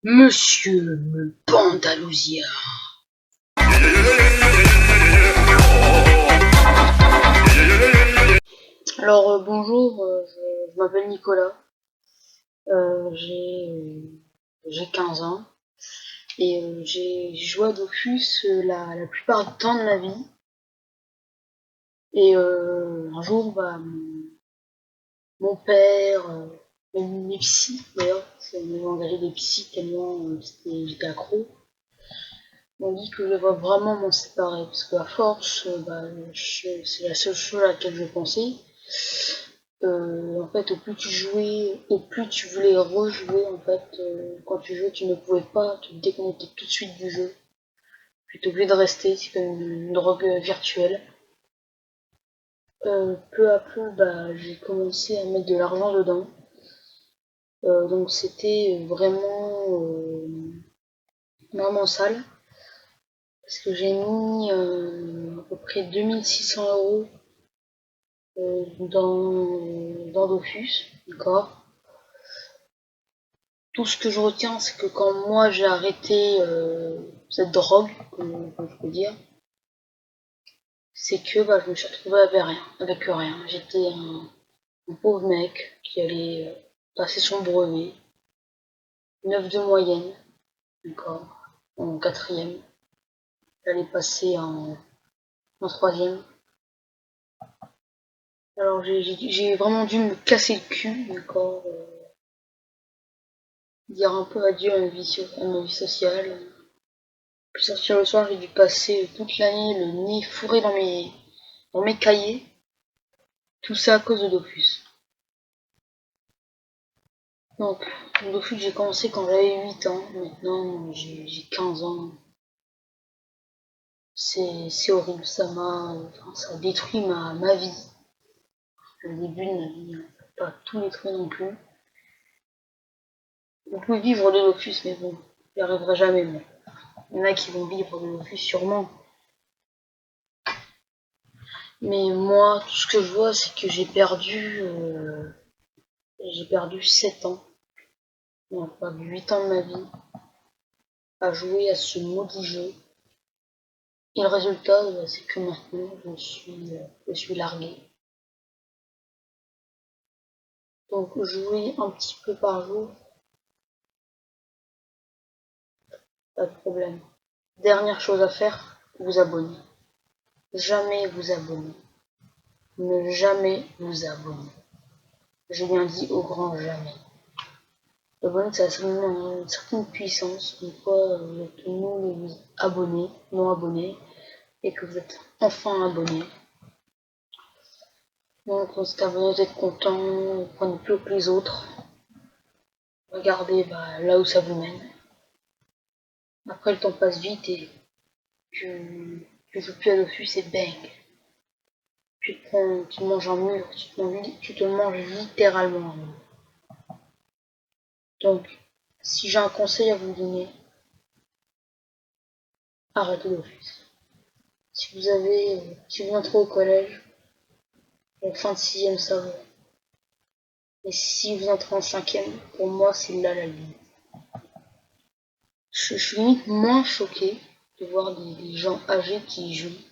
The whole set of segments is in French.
Monsieur me Pandalousia. Alors bonjour, je m'appelle Nicolas, j'ai 15 ans et j'ai joué à Dofus la plupart du temps de ma vie. Et un jour, mon père, mes psys d'ailleurs, ils ont engagé des psys tellement j'étais accro, m'ont dit que je devrais vraiment m'en séparer parce qu'à force, c'est la seule chose à laquelle je pensais. En fait, au plus tu jouais, au plus tu voulais rejouer. En fait, quand tu jouais, tu ne pouvais pas te déconnecter tout de suite du jeu. Tu étais obligé de rester, c'est comme une drogue virtuelle. Peu à peu, j'ai commencé à mettre de l'argent dedans. Donc c'était vraiment sale. Parce que j'ai mis à peu près 2600 € dans Dofus, d'accord. Tout ce que je retiens, c'est que quand moi j'ai arrêté cette drogue, comme je peux dire, c'est que je me suis retrouvé avec rien. J'étais un pauvre mec qui allait passer son brevet, 9 de moyenne, d'accord, en quatrième. J'allais passer en troisième. Alors j'ai vraiment dû me casser le cul, d'accord, dire un peu adieu à ma vie sociale. Puis sortir le soir, j'ai dû passer toute l'année le nez fourré dans mes cahiers. Tout ça à cause de Dofus. Donc, Dofus, j'ai commencé quand j'avais 8 ans. Maintenant, j'ai 15 ans. C'est horrible. Ça a détruit ma vie. Le début de ma vie. Pas tout détruit non plus. Vous pouvez vivre de Dofus, mais bon, j'y arriverai jamais, moi. Il y en a qui vont vivre de Dofus sûrement. Mais moi, tout ce que je vois, c'est que j'ai perdu 7 ans. Non, pas 8 ans de ma vie à jouer à ce maudit jeu. Et le résultat, c'est que maintenant, je suis largué. Donc, jouer un petit peu par jour, pas de problème. Dernière chose à faire, vous abonner. Jamais vous abonner. Ne jamais vous abonner. Je bien dit au grand jamais. L'abonner, ça a seulement une certaine puissance. Une fois vous êtes non abonnés, et que vous êtes enfin abonné. Donc, c'est à vous d'être content, prenez plus que les autres. Regardez là où ça vous mène. Après, le temps passe vite et tu joues plus à Dofus, c'est bang. Tu manges un mur, tu te manges littéralement. Donc, si j'ai un conseil à vous donner, arrêtez Dofus. Si vous entrez au collège, en fin de 6ème, ça va. Et si vous entrez en 5ème, pour moi, c'est là la limite. Je suis limite moins choqué de voir des gens âgés qui y jouent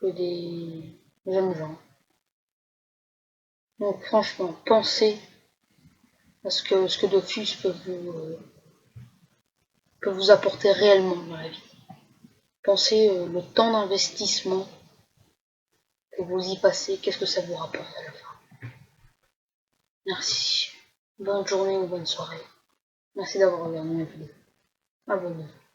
que des jeunes gens. Donc franchement, pensez à ce que Dofus peut vous apporter réellement dans la vie. Pensez le temps d'investissement que vous y passez, qu'est-ce que ça vous rapporte à la fin. Merci. Bonne journée ou bonne soirée. Merci d'avoir regardé ma vidéo. Abonnez-vous.